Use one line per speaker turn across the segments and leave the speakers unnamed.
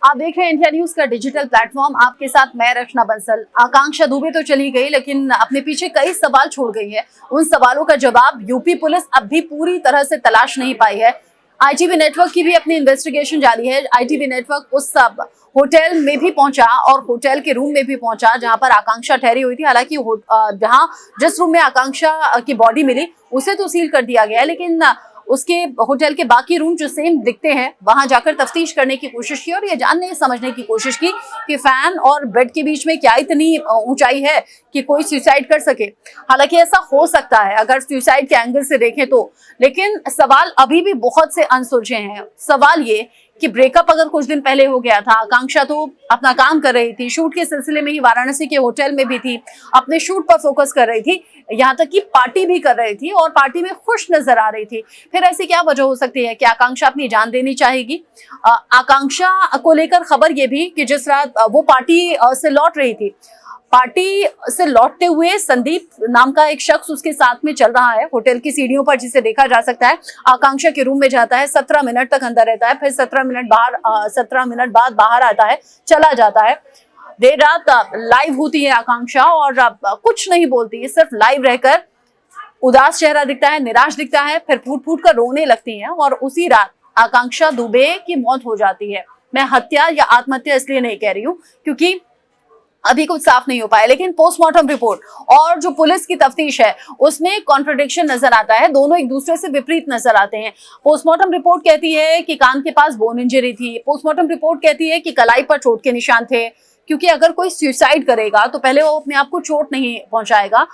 आप देख रहे हैं इंडिया न्यूज का डिजिटल प्लेटफॉर्म। आपके साथ मैं रचना बंसल। आकांक्षा दुबे तो चली गई, लेकिन अपने पीछे कई सवाल छोड़ गई है। उन सवालों का जवाब यूपी पुलिस अब भी पूरी तरह से तलाश नहीं पाई है। आईटीबी नेटवर्क की भी अपनी इन्वेस्टिगेशन जारी है। आईटीबी नेटवर्क उस सब होटल में भी पहुंचा और होटल के रूम में भी पहुंचा जहां पर आकांक्षा ठहरी हुई थी। हालांकि जहां जिस रूम में आकांक्षा की बॉडी मिली उसे तो सील कर दिया गया है, लेकिन उसके होटल के बाकी रूम जो सेम दिखते हैं वहां जाकर तफ्तीश करने की कोशिश की और ये जानने समझने की कोशिश की कि फैन और बेड के बीच में क्या इतनी ऊंचाई है कि कोई सुसाइड कर सके। हालांकि ऐसा हो सकता है अगर सुसाइड के एंगल से देखें तो, लेकिन सवाल अभी भी बहुत से अनसुलझे हैं। सवाल ये कि ब्रेकअप अगर कुछ दिन पहले हो गया था, आकांक्षा तो अपना काम कर रही थी, शूट के सिलसिले में ही वाराणसी के होटल में भी थी, अपने शूट पर फोकस कर रही थी, यहाँ तक कि पार्टी भी कर रही थी और पार्टी में खुश नजर आ रही थी। फिर ऐसी क्या वजह हो सकती है कि आकांक्षा अपनी जान देनी चाहेगी? आकांक्षा को लेकर खबर ये भी कि जिस रात वो पार्टी से लौट रही थी, पार्टी से लौटते हुए संदीप नाम का एक शख्स उसके साथ में चल रहा है होटल की सीढ़ियों पर, जिसे देखा जा सकता है। आकांक्षा के रूम में जाता है, 17 मिनट तक अंदर रहता है, फिर 17 मिनट बाद बाहर आता है, चला जाता है। देर रात लाइव होती है आकांक्षा और कुछ नहीं बोलती है, सिर्फ लाइव रहकर उदास चेहरा दिखता है, निराश दिखता है, फिर फूट फूट कर रोने लगती है और उसी रात आकांक्षा दुबे की मौत हो जाती है। मैं हत्या या आत्महत्या इसलिए नहीं कह रही हूँ क्योंकि अभी कुछ साफ नहीं हो पाया, लेकिन पोस्टमार्टम रिपोर्ट और जो पुलिस की तफ्तीश है उसमें कॉन्ट्रडिक्शन नजर आता है। दोनों एक दूसरे से विपरीत नजर आते हैं। पोस्टमार्टम रिपोर्ट कहती है कि कान के पास बोन इंजरी थी। पोस्टमार्टम रिपोर्ट कहती है कि कलाई पर चोट के निशान थे, क्योंकि अगर कोई सुसाइड करेगा तो पहले वो अपने आप को चोट नहीं पहुंचाएगा।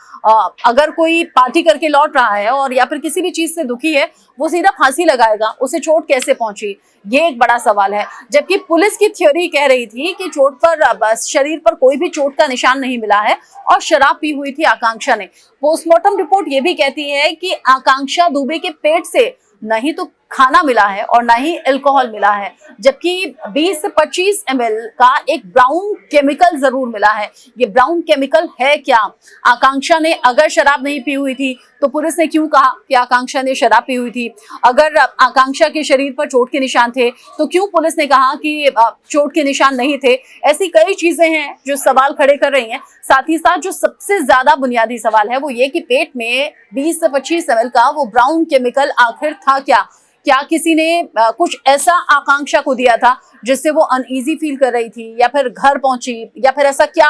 अगर कोई पार्टी करके लौट रहा है और या फिर किसी भी चीज से दुखी है, वो सीधा फांसी लगाएगा, उसे चोट कैसे पहुंची, ये एक बड़ा सवाल है। जबकि पुलिस की थ्योरी कह रही थी कि चोट पर शरीर पर कोई भी चोट का निशान नहीं मिला है और शराब पी हुई थी आकांक्षा ने। पोस्टमार्टम रिपोर्ट ये भी कहती है कि आकांक्षा दुबे के पेट से नहीं तो खाना मिला है और ना ही अल्कोहल मिला है, जबकि 20 से 25 ml का एक ब्राउन केमिकल जरूर मिला है। ये ब्राउन केमिकल है क्या? आकांक्षा ने अगर शराब नहीं पी हुई थी तो पुलिस ने क्यों कहा कि आकांक्षा ने शराब पी हुई थी? अगर आकांक्षा के शरीर पर चोट के निशान थे तो क्यों पुलिस ने कहा कि चोट के निशान नहीं थे? ऐसी कई चीजें हैं जो सवाल खड़े कर रही हैं। साथ ही साथ जो सबसे ज्यादा बुनियादी सवाल है वो ये कि पेट में 20 से 25 ml का वो ब्राउन केमिकल आखिर था क्या? क्या किसी ने कुछ ऐसा आकांक्षा को दिया था जिससे वो अनईजी फील कर रही थी, या फिर घर पहुंची, या फिर ऐसा क्या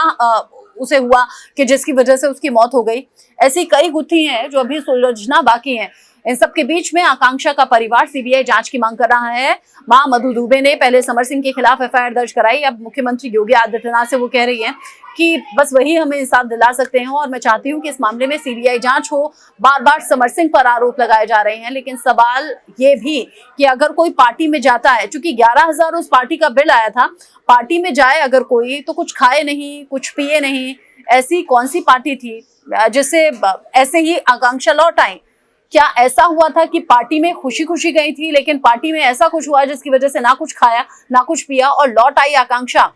उसे हुआ कि जिसकी वजह से उसकी मौत हो गई? ऐसी कई गुत्थी हैं जो अभी सुलझना बाकी हैं। इन सब के बीच में आकांक्षा का परिवार सीबीआई जांच की मांग कर रहा है। मां मधु दुबे ने पहले समर सिंह के खिलाफ एफआईआर दर्ज कराई। अब मुख्यमंत्री योगी आदित्यनाथ से वो कह रही है कि बस वही हमें इंसाफ दिला सकते हैं और मैं चाहती हूं कि इस मामले में सीबीआई जांच हो। बार बार समर सिंह पर आरोप लगाए जा रहे हैं, लेकिन सवाल ये भी कि अगर कोई पार्टी में जाता है, चूंकि 11,000 उस पार्टी का बिल आया था, पार्टी में जाए अगर कोई तो कुछ खाए नहीं, कुछ पिए नहीं, ऐसी कौन सी पार्टी थी जिससे ऐसे ही आकांक्षा लौट आई? क्या ऐसा हुआ था कि पार्टी में खुशी खुशी गई थी, लेकिन पार्टी में ऐसा कुछ हुआ जिसकी वजह से ना कुछ खाया ना कुछ पिया और लौट आई आकांक्षा?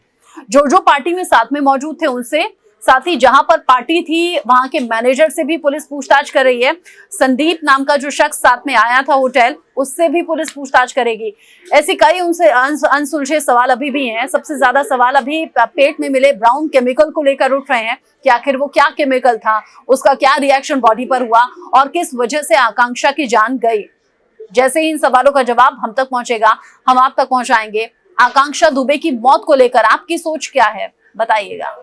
जो पार्टी में साथ में मौजूद थे उनसे, साथ ही जहां पर पार्टी थी वहां के मैनेजर से भी पुलिस पूछताछ कर रही है। संदीप नाम का जो शख्स साथ में आया था होटल, उससे भी पुलिस पूछताछ करेगी। ऐसे कई उनसे अनसुलझे सवाल अभी भी हैं। सबसे ज्यादा सवाल अभी पेट में मिले ब्राउन केमिकल को लेकर उठ रहे हैं कि आखिर वो क्या केमिकल था, उसका क्या रिएक्शन बॉडी पर हुआ और किस वजह से आकांक्षा की जान गई। जैसे ही इन सवालों का जवाब हम तक पहुंचेगा, हम आप तक पहुंचाएंगे। आकांक्षा दुबे की मौत को लेकर आपकी सोच क्या है, बताइएगा।